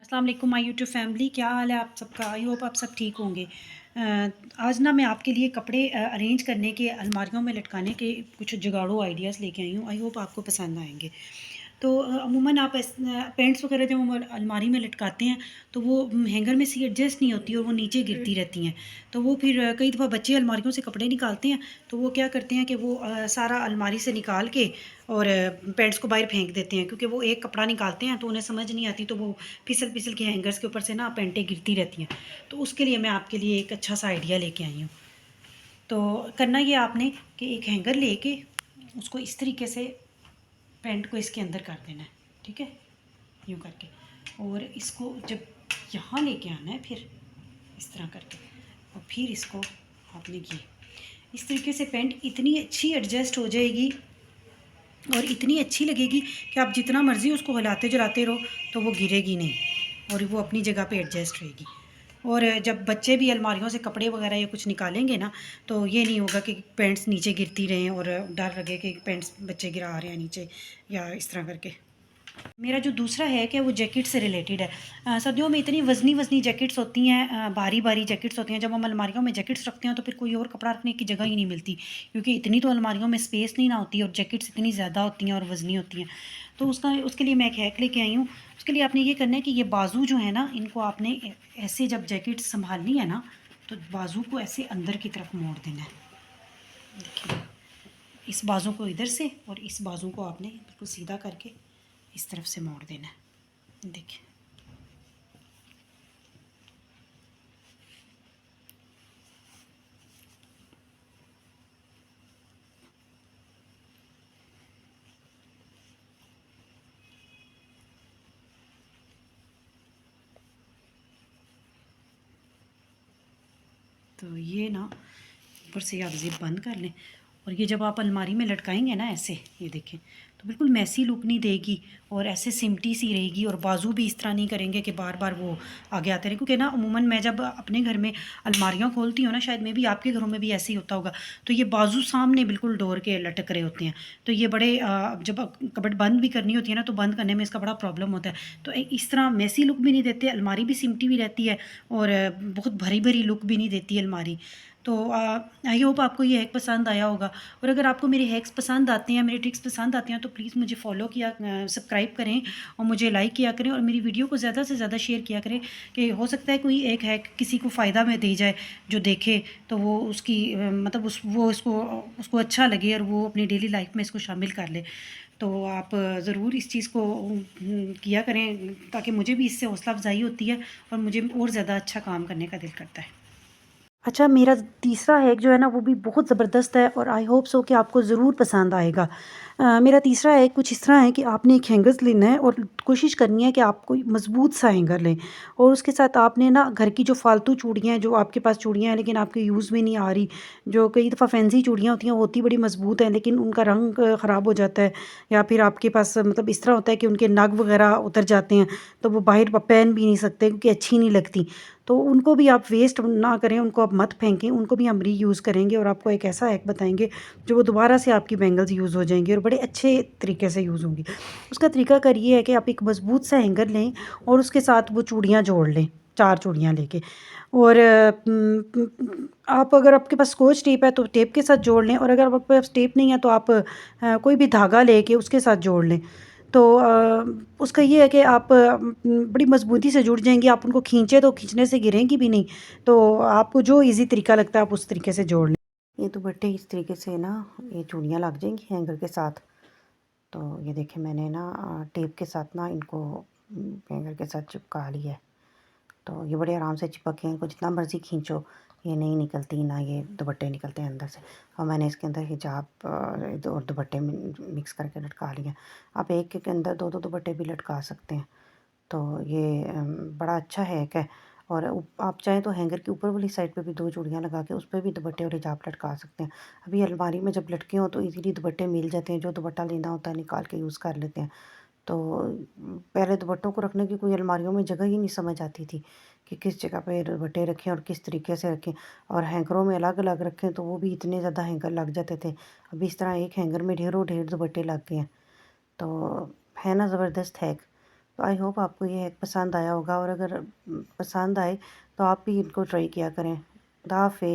अस्सलाम वालेकुम my YouTube family, क्या हाल है आप सबका। आई होप आप सब ठीक होंगे। आज ना मैं आपके लिए कपड़े अरेंज करने के, अलमारियों में लटकाने के कुछ जुगाड़ू आइडियाज़ लेके आई हूँ। आई होप आपको पसंद आएंगे। तो अमूमन आप पैंट्स वगैरह जब हम अलमारी में लटकाते हैं तो वो हैंगर में से एडजस्ट नहीं होती और वो नीचे गिरती रहती हैं। तो वो फिर कई दफ़ा बच्चे अलमारियों से कपड़े निकालते हैं तो वो क्या करते हैं कि वो सारा अलमारी से निकाल के और पैंट्स को बाहर फेंक देते हैं, क्योंकि वो एक कपड़ा निकालते हैं तो उन्हें समझ नहीं आती, तो वो फिसल फिसल के हैंगर्स के ऊपर से ना पैंटें गिरती रहती हैं। तो उसके लिए मैं आपके लिए एक अच्छा सा आइडिया लेके आई हूँ। तो करना ये आपने कि एक हैंगर लेके उसको इस तरीके से पैंट को इसके अंदर कर देना है, ठीक है, यूँ करके। और इसको जब यहाँ लेके आना है फिर इस तरह करके, और फिर इसको आपने ये इस तरीके से पैंट इतनी अच्छी एडजस्ट हो जाएगी और इतनी अच्छी लगेगी कि आप जितना मर्ज़ी उसको हिलाते जलाते रहो तो वो गिरेगी नहीं और वो अपनी जगह पे एडजस्ट रहेगी। और जब बच्चे भी अलमारियों से कपड़े वगैरह या कुछ निकालेंगे ना, तो ये नहीं होगा कि पैंट्स नीचे गिरती रहें और डर लगे कि पैंट्स बच्चे गिरा रहे हैं नीचे या इस तरह करके। मेरा जो दूसरा है कि वो जैकेट से रिलेटेड है। सर्दियों में इतनी वज़नी वज़नी जैकेट्स होती हैं, भारी भारी जैकेट्स होती हैं। जब हम अलमारियों में जैकेट्स रखते हैं तो फिर कोई और कपड़ा रखने की जगह ही नहीं मिलती, क्योंकि इतनी तो अलमारियों में स्पेस नहीं ना होती और जैकेट्स इतनी ज़्यादा होती हैं और वज़नी होती हैं। तो उसके लिए मैं एक हैक लेके आई हूँ। उसके लिए आपने ये करना है कि ये बाजू जो है ना, इनको आपने ऐसे जब जैकेट संभालनी है ना, तो बाजू को ऐसे अंदर की तरफ मोड़ देना है। देखिए, इस बाजू को इधर से और इस बाजू को आपने बिल्कुल सीधा करके इस तरफ से मोड़ देना है। देखिए, तो ये ना ऊपर से आप ज़िप बंद कर लें। और ये जब आप अलमारी में लटकाएंगे ना ऐसे, ये देखें, तो बिल्कुल मैसी लुक नहीं देगी और ऐसे सिमटी सी रहेगी। और बाजू भी इस तरह नहीं करेंगे कि बार बार वो आगे आते रहें, क्योंकि ना अमूमन मैं जब अपने घर में अलमारियाँ खोलती हूँ ना, शायद में भी आपके घरों में भी ऐसे ही होता होगा, तो ये बाजू सामने बिल्कुल डोर के लटक रहे होते हैं। तो ये बड़े जब कबर्ड बंद भी करनी होती है ना, तो बंद करने में इसका बड़ा प्रॉब्लम होता है। तो इस तरह मैसी लुक भी नहीं देते, अलमारी भी सिमटी भी रहती है और बहुत भरी भरी लुक भी नहीं देती अलमारी। तो आई होप आपको ये हैक पसंद आया होगा। और अगर आपको मेरे हैक्स पसंद आते हैं, मेरे ट्रिक्स पसंद आते हैं, तो प्लीज़ मुझे फॉलो किया, सब्सक्राइब करें और मुझे लाइक किया करें और मेरी वीडियो को ज़्यादा से ज़्यादा शेयर किया करें, कि हो सकता है कोई एक हैक किसी को फ़ायदा में दे जाए, जो देखे तो वो उसकी मतलब वो उसको अच्छा लगे और वो अपनी डेली लाइफ में इसको शामिल कर ले। तो आप ज़रूर इस चीज़ को किया करें, ताकि मुझे भी इससे हौसला अफ़ज़ाई होती है और मुझे और ज़्यादा अच्छा काम करने का दिल करता है। अच्छा, मेरा तीसरा हैक जो है ना, वो भी बहुत ज़बरदस्त है और आई होप सो कि आपको ज़रूर पसंद आएगा। मेरा तीसरा हैक कुछ इस तरह है कि आपने एक हैंगर्स लेना है और कोशिश करनी है कि आप कोई मज़बूत सा हैंगर लें। और उसके साथ आपने ना घर की जो फ़ालतू चूड़ियाँ हैं, जो आपके पास चूड़ियाँ हैं लेकिन आपके यूज़ में नहीं आ रही, जो कई दफ़ा फैंसी चूड़ियाँ होती हैं, होती बड़ी मज़बूत हैं लेकिन उनका रंग ख़राब हो जाता है, या फिर आपके पास मतलब इस तरह होता है कि उनके नग वग़ैरह उतर जाते हैं, तो वो बाहर पहन भी नहीं सकते क्योंकि अच्छी नहीं लगती। तो उनको भी आप वेस्ट ना करें, उनको आप मत फेंकें, उनको भी हम रीयूज़ करेंगे और आपको एक ऐसा हैक बताएँगे जो वो दोबारा से आपकी बैंगल्स यूज़ हो जाएँगी और बड़े अच्छे तरीके से यूज़ होंगी। उसका तरीकाकार ये है कि आप एक मज़बूत सा हैंगर लें और उसके साथ वो चूड़ियाँ जोड़ लें, 4 चूड़ियाँ लेके। और आप अगर आपके पास स्कॉच टेप है तो टेप के साथ जोड़ लें, और अगर आपके पास टेप नहीं है तो आप कोई भी धागा लेके उसके साथ जोड़ लें। तो उसका ये है कि आप बड़ी मज़बूती से जुड़ जाएँगी, आप उनको खींचे तो खींचने से गिरेंगी भी नहीं। तो आपको जो ईज़ी तरीका लगता है आप उस तरीके से जोड़ लें। ये दुपट्टे इस तरीके से ना, ये चूड़ियाँ लग जाएँगी हैंगर के साथ। तो ये देखिए, मैंने ना टेप के साथ ना इनको हैंगर के साथ चिपका लिया है। तो ये बड़े आराम से चिपक के, इनको जितना मर्ज़ी खींचो ये नहीं निकलती, ना ये दुपट्टे निकलते हैं अंदर से। और मैंने इसके अंदर हिजाब और दुपट्टे मिक्स करके लटका लिए। आप एक के अंदर 2-2 दुपट्टे भी लटका सकते हैं। तो ये बड़ा अच्छा हैक है। और आप चाहें तो हैंगर की ऊपर वाली साइड पे भी 2 चूड़ियाँ लगा के उस पे भी दुपट्टे और हिजाब लटका सकते हैं। अभी अलमारी में जब लटके हों तो इजीली दुपट्टे मिल जाते हैं, जो दुपट्टा लेना होता है निकाल के यूज़ कर लेते हैं। तो पहले दुपट्टों को रखने की कोई अलमारियों में जगह ही नहीं समझ आती थी कि किस जगह पे दुपट्टे रखें और किस तरीके से रखें, और हैंगरों में अलग-अलग रखें तो वो भी इतने ज़्यादा हैंगर लग जाते थे। अभी इस तरह एक हैंगर में ढेरों ढेर दुपट्टे लग गए हैं। तो है ना ज़बरदस्त हैक। तो आई होप आपको ये हैक पसंद आया होगा, और अगर पसंद आए तो आप भी इनको ट्राई किया करें। खुदा हाफिज़।